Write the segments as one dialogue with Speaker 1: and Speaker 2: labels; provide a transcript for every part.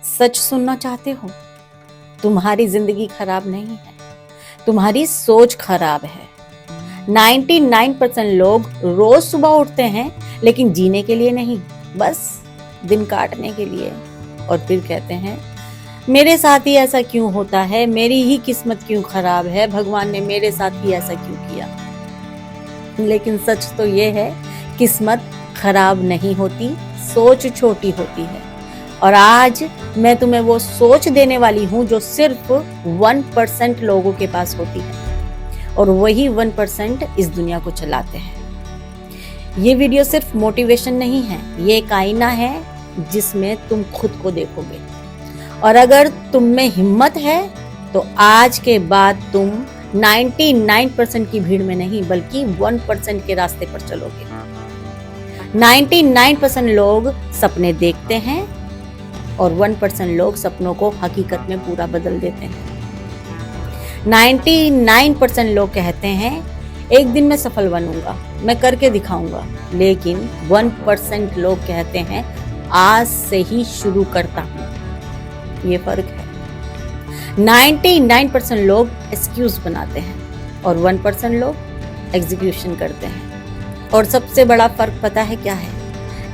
Speaker 1: सच सुनना चाहते हो? तुम्हारी जिंदगी खराब नहीं है, तुम्हारी सोच खराब है। 99% लोग रोज सुबह उठते हैं, लेकिन जीने के लिए नहीं, बस दिन काटने के लिए। और फिर कहते हैं मेरे साथ ही ऐसा क्यों होता है, मेरी ही किस्मत क्यों खराब है, भगवान ने मेरे साथ ही ऐसा क्यों किया। लेकिन सच तो ये है, किस्मत खराब नहीं होती, सोच छोटी होती है। और आज मैं तुम्हें वो सोच देने वाली हूँ जो सिर्फ 1% लोगों के पास होती है, और वही 1% इस दुनिया को चलाते हैं। ये वीडियो सिर्फ मोटिवेशन नहीं है, ये एक आईना है जिसमें तुम खुद को देखोगे। और अगर तुम में हिम्मत है तो आज के बाद तुम 99% की भीड़ में नहीं, बल्कि 1% के रास्ते पर चलोगे। 99% लोग सपने देखते हैं और 1% लोग सपनों को हकीकत में पूरा बदल देते हैं। 99% लोग कहते हैं एक दिन मैं सफल बनूंगा, मैं करके दिखाऊंगा, लेकिन 1% लोग कहते हैं आज से ही शुरू करता हूं। ये फर्क है। 99% लोग एक्सक्यूज बनाते हैं और 1% लोग एग्जीक्यूशन करते हैं। और सबसे बड़ा फर्क पता है क्या है?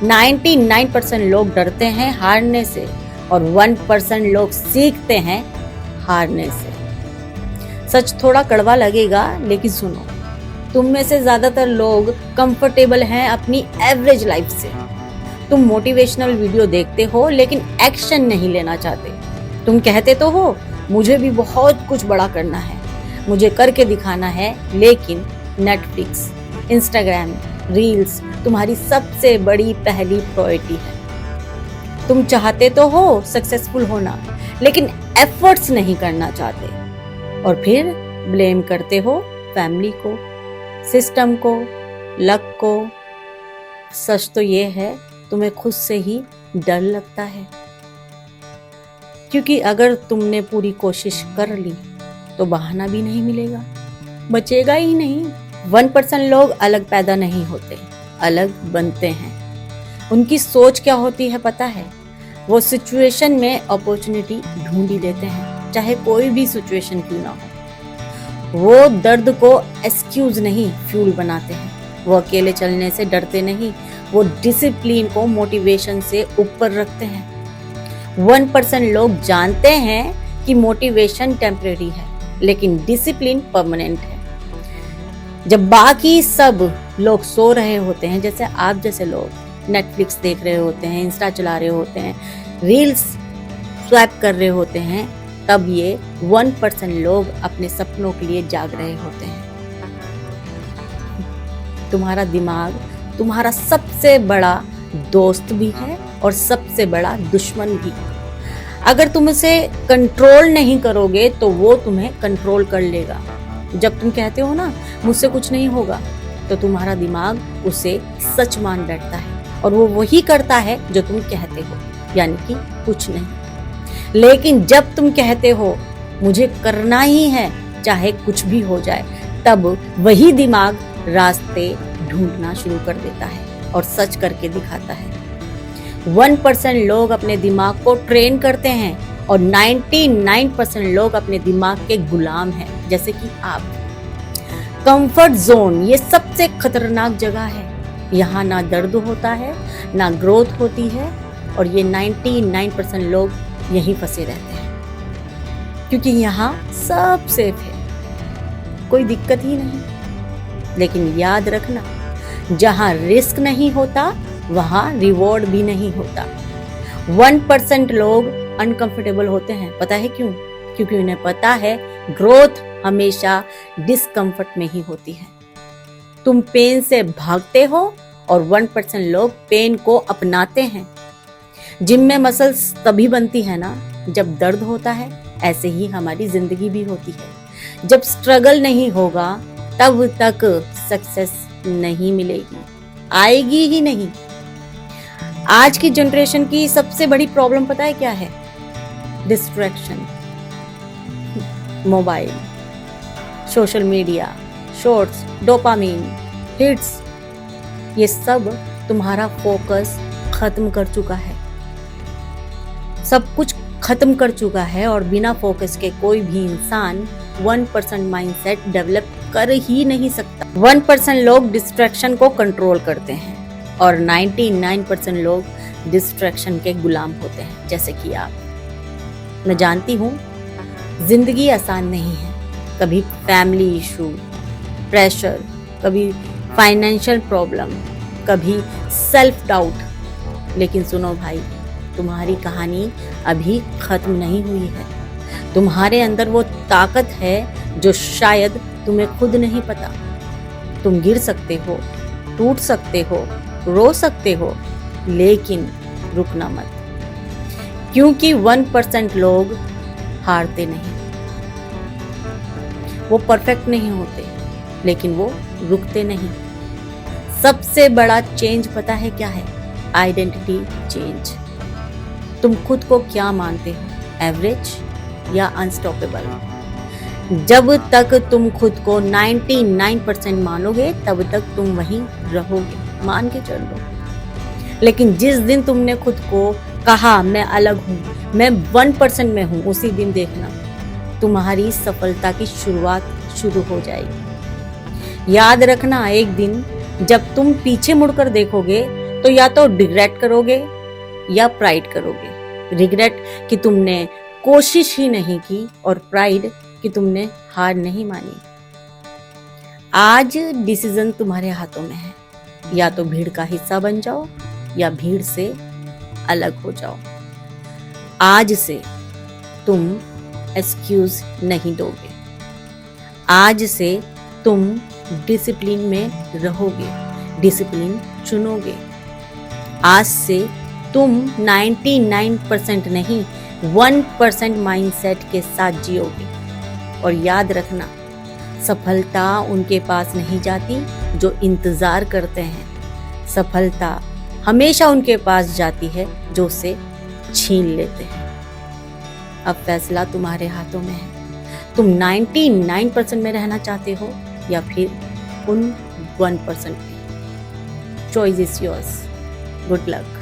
Speaker 1: 99% लोग डरते हैं हारने से और 1% लोग सीखते हैं हारने से। सच थोड़ा कड़वा लगेगा, लेकिन सुनो, तुम में से ज्यादातर लोग कंफर्टेबल हैं अपनी एवरेज लाइफ से। तुम मोटिवेशनल वीडियो देखते हो लेकिन एक्शन नहीं लेना चाहते। तुम कहते तो हो मुझे भी बहुत कुछ बड़ा करना है, मुझे करके दिखाना है, लेकिन नेटफ्लिक्स, इंस्टाग्राम, रील्स तुम्हारी सबसे बड़ी पहली प्रायोरिटी है। तुम चाहते तो हो सक्सेसफुल होना, लेकिन एफर्ट्स नहीं करना चाहते। और फिर ब्लेम करते हो फैमिली को, सिस्टम को, लक को। सच तो ये है, तुम्हें खुद से ही डर लगता है, क्योंकि अगर तुमने पूरी कोशिश कर ली तो बहाना भी नहीं मिलेगा, बचेगा ही नहीं। 1% लोग अलग पैदा नहीं होते, अलग बनते हैं। उनकी सोच क्या होती है पता है? वो सिचुएशन में अपॉर्चुनिटी ढूंढ ही लेते हैं, चाहे कोई भी सिचुएशन क्यों ना हो। वो दर्द को एक्सक्यूज नहीं, फ्यूल बनाते हैं। वो अकेले चलने से डरते नहीं, वो डिसिप्लिन को मोटिवेशन से ऊपर रखते हैं। 1% लोग जानते हैं कि मोटिवेशन टेम्परेरी है, लेकिन डिसिप्लिन परमानेंट है। जब बाकी सब लोग सो रहे होते हैं, जैसे आप जैसे लोग नेटफ्लिक्स देख रहे होते हैं, इंस्टा चला रहे होते हैं, रील्स स्वैप कर रहे होते हैं, तब ये 1% लोग अपने सपनों के लिए जाग रहे होते हैं। तुम्हारा दिमाग तुम्हारा सबसे बड़ा दोस्त भी है और सबसे बड़ा दुश्मन भी। अगर तुम इसे कंट्रोल नहीं करोगे तो वो तुम्हें कंट्रोल कर लेगा। जब तुम कहते हो ना मुझसे कुछ नहीं होगा, तो तुम्हारा दिमाग उसे सच मान बैठता है और वो वही करता है जो तुम कहते हो, यानी कि कुछ नहीं। लेकिन जब तुम कहते हो मुझे करना ही है चाहे कुछ भी हो जाए, तब वही दिमाग रास्ते ढूंढना शुरू कर देता है और सच करके दिखाता है। 1% लोग अपने दिमाग को ट्रेन करते हैं और 99% लोग अपने दिमाग के गुलाम हैं, जैसे कि आप। कंफर्ट जोन ये सबसे खतरनाक जगह है। यहाँ ना दर्द होता है, ना ग्रोथ होती है, और ये 99% लोग यहीं फंसे रहते हैं, क्योंकि यहाँ सब सेफ है, कोई दिक्कत ही नहीं। लेकिन याद रखना, जहाँ रिस्क नहीं होता वहाँ रिवॉर्ड भी नहीं होता। 1% लोग अनकंफर्टेबल होते हैं, पता है क्यों? क्योंकि उन्हें पता है ग्रोथ हमेशा डिस्कम्फर्ट में ही होती है। तुम पेन से भागते हो और 1% लोग पेन को अपनाते हैं। जिम में मसल्स तभी बनती है ना जब दर्द होता है, ऐसे ही हमारी जिंदगी भी होती है। जब स्ट्रगल नहीं होगा तब तक सक्सेस नहीं मिलेगी, आएगी ही नहीं। आज की जनरेशन की सबसे बड़ी प्रॉब्लम पता है क्या है? Distraction, mobile, social media, shorts, dopamine, hits, ये सब तुम्हारा फोकस खत्म कर चुका है। सब कुछ खत्म कर चुका है और बिना फोकस के कोई भी इंसान 1% माइंडसेट डेवलप कर ही नहीं सकता। 1% लोग डिस्ट्रैक्शन को कंट्रोल करते हैं और 99% लोग डिस्ट्रैक्शन के गुलाम होते हैं, जैसे कि आप। मैं जानती हूँ जिंदगी आसान नहीं है, कभी फैमिली इशू, प्रेशर, कभी फाइनेंशियल प्रॉब्लम, कभी सेल्फ डाउट। लेकिन सुनो भाई, तुम्हारी कहानी अभी खत्म नहीं हुई है। तुम्हारे अंदर वो ताकत है जो शायद तुम्हें खुद नहीं पता। तुम गिर सकते हो, टूट सकते हो, रो सकते हो, लेकिन रुकना मत, क्योंकि 1% लोग हारते नहीं। वो परफेक्ट नहीं होते, लेकिन वो रुकते नहीं। सबसे बड़ा चेंज पता है क्या है? Identity change. तुम खुद को क्या मानते हो, एवरेज या अनस्टॉपेबल? जब तक तुम खुद को 99% मानोगे तब तक तुम वहीं रहोगे, मान के चल लो। लेकिन जिस दिन तुमने खुद को कहा मैं अलग हूँ, मैं 1% में हूँ, उसी दिन देखना तुम्हारी सफलता की शुरुआत शुरू हो जाएगी। याद रखना, एक दिन जब तुम पीछे मुड़कर देखोगे तो या तो रिग्रेट करोगे या प्राइड करोगे। रिग्रेट कि तुमने कोशिश ही नहीं की, और प्राइड कि तुमने हार नहीं मानी। आज डिसीजन तुम्हारे हाथों में है, या तो भीड़ का हिस्सा बन जाओ या भीड़ से अलग हो जाओ। आज से तुम एक्सक्यूज नहीं दोगे। आज से तुम डिसिप्लिन में रहोगे, डिसिप्लिन चुनोगे। आज से तुम 99% नहीं 1% माइंडसेट के साथ जियोगे। और याद रखना, सफलता उनके पास नहीं जाती जो इंतजार करते हैं। सफलता हमेशा उनके पास जाती है जो उसे छीन लेते हैं। अब फैसला तुम्हारे हाथों में है। तुम 99% में रहना चाहते हो या फिर उन 1% में? Choice is yours. Good luck.